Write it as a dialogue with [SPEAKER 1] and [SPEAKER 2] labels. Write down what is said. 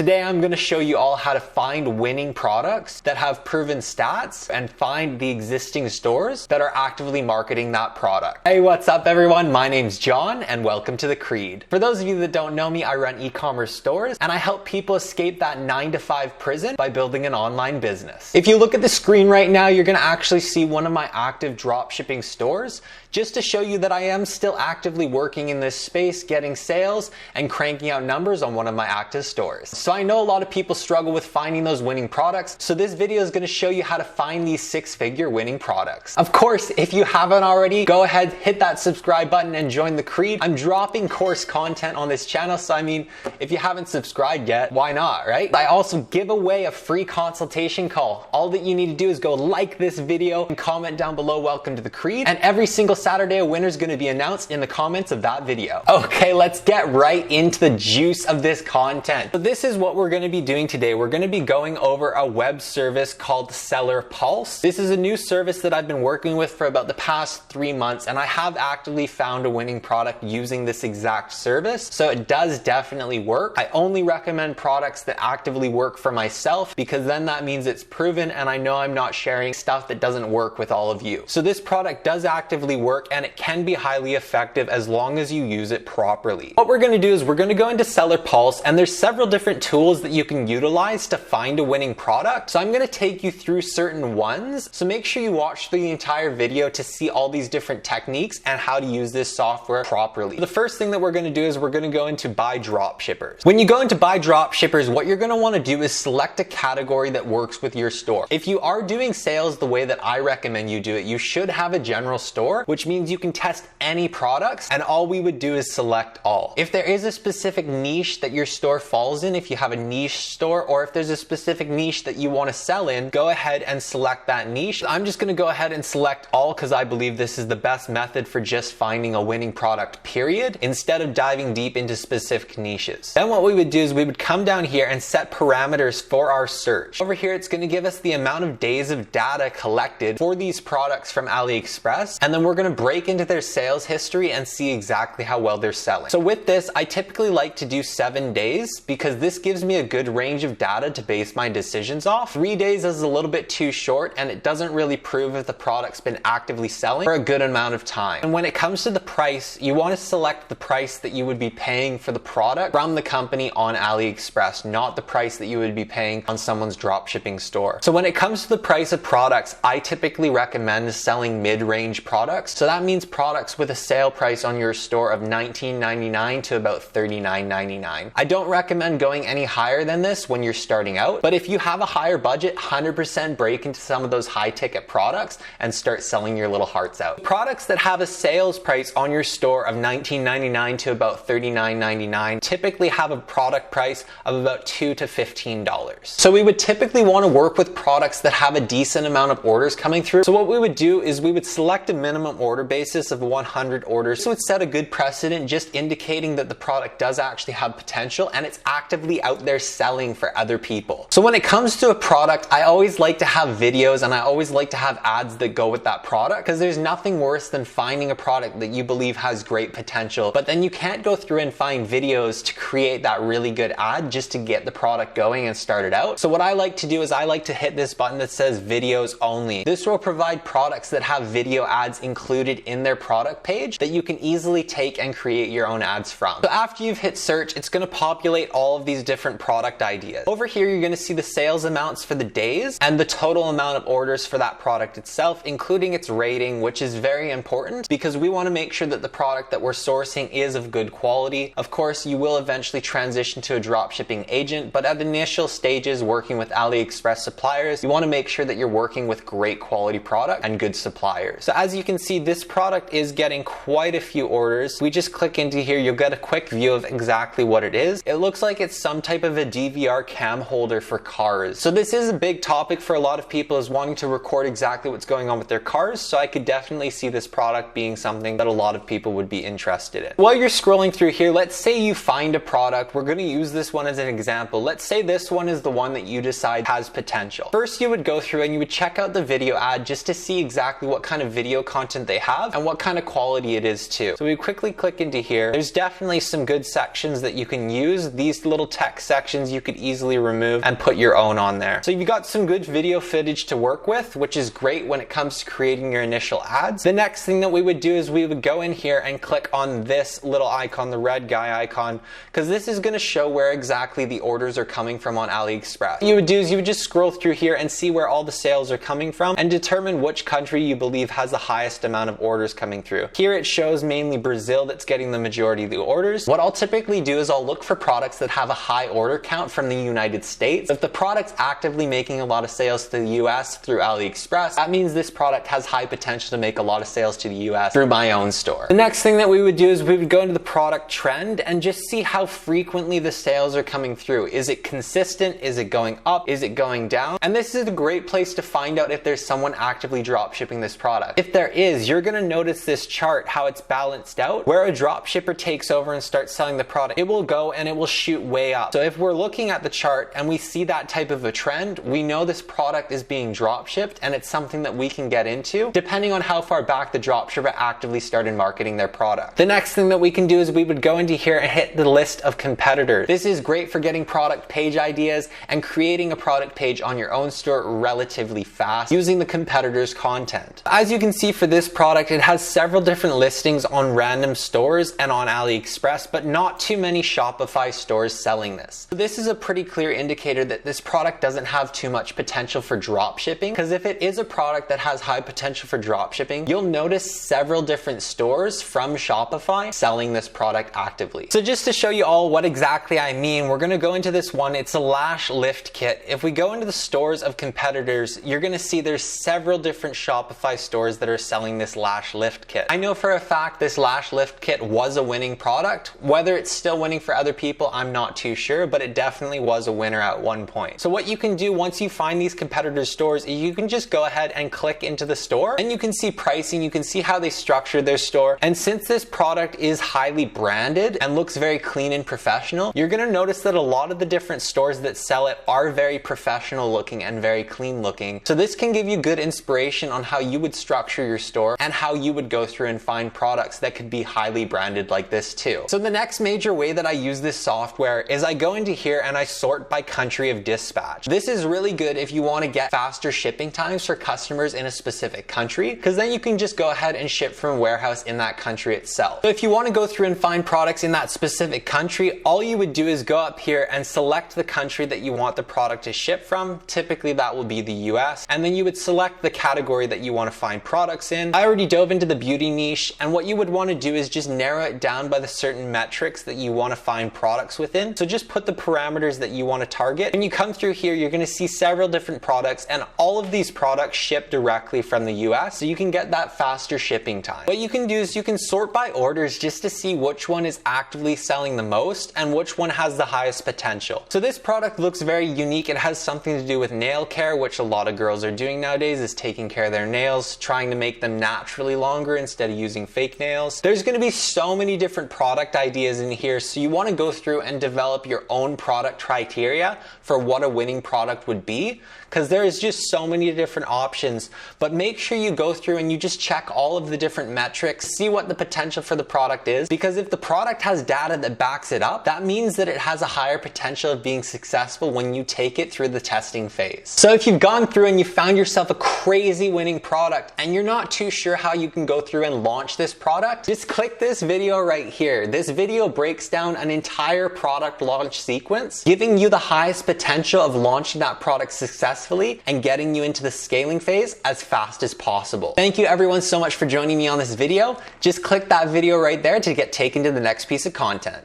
[SPEAKER 1] Today I'm going to show you all how to find winning products that have proven stats and find the existing stores that are actively marketing that product. Hey, what's up everyone? My name's John and welcome to The Creed. For those of you that don't know me, I run e-commerce stores and I help people escape that 9-to-5 prison by building an online business. If you look at the screen right now, you're going to actually see one of my active dropshipping stores, just to show you that I am still actively working in this space, getting sales and cranking out numbers on one of my active stores. So I know a lot of people struggle with finding those winning products, so this video is going to show you how to find these 6-figure winning products. Of course, if you haven't already, go ahead, hit that subscribe button and join The Creed. I'm dropping course content on this channel, so I mean, if you haven't subscribed yet, why not, right? I also give away a free consultation call. All that you need to do is go like this video and comment down below, welcome to The Creed, and every single Saturday a winner is going to be announced in the comments of that video. Okay, let's get right into the juice of this content. So this is what we're going to be doing today. We're going to be going over a web service called Seller Pulse. This is a new service that I've been working with for about the past 3 months, and I have actively found a winning product using this exact service. So it does definitely work. I only recommend products that actively work for myself, because then that means it's proven and I know I'm not sharing stuff that doesn't work with all of you. So this product does actively work and it can be highly effective as long as you use it properly. What we're going to do is we're going to go into Seller Pulse, and there's several different tools that you can utilize to find a winning product. So I'm going to take you through certain ones. So make sure you watch through the entire video to see all these different techniques and how to use this software properly. The first thing that we're going to do is we're going to go into Buy Dropshippers. When you go into Buy Dropshippers, what you're going to want to do is select a category that works with your store. If you are doing sales the way that I recommend you do it, you should have a general store, which means you can test any products, and all we would do is select all. If there is a specific niche that your store falls in, if you have a niche store, or if there's a specific niche that you want to sell in, go ahead and select that niche. I'm just going to go ahead and select all because I believe this is the best method for just finding a winning product, period, instead of diving deep into specific niches. Then what we would do is we would come down here and set parameters for our search. Over here, it's going to give us the amount of days of data collected for these products from AliExpress, and then we're going to break into their sales history and see exactly how well they're selling. So with this, I typically like to do 7 days because this gives me a good range of data to base my decisions off. 3 days is a little bit too short and it doesn't really prove if the product's been actively selling for a good amount of time. And when it comes to the price, you want to select the price that you would be paying for the product from the company on AliExpress, not the price that you would be paying on someone's dropshipping store. So when it comes to the price of products, I typically recommend selling mid-range products. So that means products with a sale price on your store of $19.99 to about $39.99. I don't recommend going any higher than this when you're starting out, but if you have a higher budget, 100% break into some of those high ticket products and start selling your little hearts out. Products that have a sales price on your store of $19.99 to about $39.99 typically have a product price of about $2 to $15. So we would typically want to work with products that have a decent amount of orders coming through. So what we would do is we would select a minimum order basis of 100 orders. So it set a good precedent, just indicating that the product does actually have potential and it's actively out there selling for other people. So when it comes to a product, I always like to have videos and I always like to have ads that go with that product, because there's nothing worse than finding a product that you believe has great potential, but then you can't go through and find videos to create that really good ad just to get the product going and start it out. So what I like to do is I like to hit this button that says videos only. This will provide products that have video ads included in their product page that you can easily take and create your own ads from. So after you've hit search, it's going to populate all of these different product ideas. Over here, you're going to see the sales amounts for the days and the total amount of orders for that product itself, including its rating, which is very important because we want to make sure that the product that we're sourcing is of good quality. Of course, you will eventually transition to a dropshipping agent, but at the initial stages working with AliExpress suppliers, you want to make sure that you're working with great quality product and good suppliers. So as you can see, this product is getting quite a few orders. We just click into here, you'll get a quick view of exactly what it is. It looks like it's some type of a DVR cam holder for cars. So this is a big topic for a lot of people, is wanting to record exactly what's going on with their cars. So I could definitely see this product being something that a lot of people would be interested in. While you're scrolling through here, let's say you find a product. We're going to use this one as an example. Let's say this one is the one that you decide has potential. First, you would go through and you would check out the video ad just to see exactly what kind of video content they have and what kind of quality it is too. So we quickly click into here. There's definitely some good sections that you can use. These little text text sections you could easily remove and put your own on there. So you've got some good video footage to work with, which is great when it comes to creating your initial ads. The next thing that we would do is we would go in here and click on this little icon, the red guy icon, because this is going to show where exactly the orders are coming from on AliExpress. What you would do is you would just scroll through here and see where all the sales are coming from and determine which country you believe has the highest amount of orders coming through. Here it shows mainly Brazil that's getting the majority of the orders. What I'll typically do is I'll look for products that have a high order count from the United States. If the product's actively making a lot of sales to the US through AliExpress, that means this product has high potential to make a lot of sales to the US through my own store. The next thing that we would do is we would go into the product trend and just see how frequently the sales are coming through. Is it consistent? Is it going up? Is it going down? And this is a great place to find out if there's someone actively drop shipping this product. If there is, you're gonna notice this chart, how it's balanced out. Where a drop shipper takes over and starts selling the product, it will go and it will shoot way up. So if we're looking at the chart and we see that type of a trend, we know this product is being drop shipped and it's something that we can get into depending on how far back the drop shipper actively started marketing their product. The next thing that we can do is we would go into here and hit the list of competitors. This is great for getting product page ideas and creating a product page on your own store relatively fast using the competitors' content. As you can see for this product, it has several different listings on random stores and on AliExpress, but not too many Shopify stores selling this. So this is a pretty clear indicator that this product doesn't have too much potential for drop shipping, because if it is a product that has high potential for drop shipping, you'll notice several different stores from Shopify selling this product actively. So just to show you all what exactly I mean, we're going to go into this one. It's a lash lift kit. If we go into the stores of competitors, you're going to see there's several different Shopify stores that are selling this lash lift kit. I know for a fact this lash lift kit was a winning product. Whether it's still winning for other people, I'm not too sure, but it definitely was a winner at one point. So what you can do once you find these competitors' stores, you can just go ahead and click into the store and you can see pricing, you can see how they structured their store. And since this product is highly branded and looks very clean and professional, you're going to notice that a lot of the different stores that sell it are very professional looking and very clean looking. So this can give you good inspiration on how you would structure your store and how you would go through and find products that could be highly branded like this too. So the next major way that I use this software is I go into here and I sort by country of dispatch. This is really good if you want to get faster shipping times for customers in a specific country, because then you can just go ahead and ship from a warehouse in that country itself. So if you want to go through and find products in that specific country, all you would do is go up here and select the country that you want the product to ship from. Typically that will be the US, and then you would select the category that you want to find products in. I already dove into the beauty niche, and what you would want to do is just narrow it down by the certain metrics that you want to find products within. So just put the parameters that you want to target. When you come through here, you're going to see several different products, and all of these products ship directly from the US, so you can get that faster shipping time. What you can do is you can sort by orders just to see which one is actively selling the most and which one has the highest potential. So this product looks very unique. It has something to do with nail care, which a lot of girls are doing nowadays, is taking care of their nails, trying to make them naturally longer instead of using fake nails. There's going to be so many different product ideas in here, so you want to go through and develop your own product criteria for what a winning product would be, because there is just so many different options. But make sure you go through and you just check all of the different metrics, see what the potential for the product is, because if the product has data that backs it up, that means that it has a higher potential of being successful when you take it through the testing phase. So if you've gone through and you found yourself a crazy winning product and you're not too sure how you can go through and launch this product, just click this video right here. This video breaks down an entire product launch sequence, giving you the highest potential of launching that product successfully and getting you into the scaling phase as fast as possible. Thank you everyone so much for joining me on this video. Just click that video right there to get taken to the next piece of content.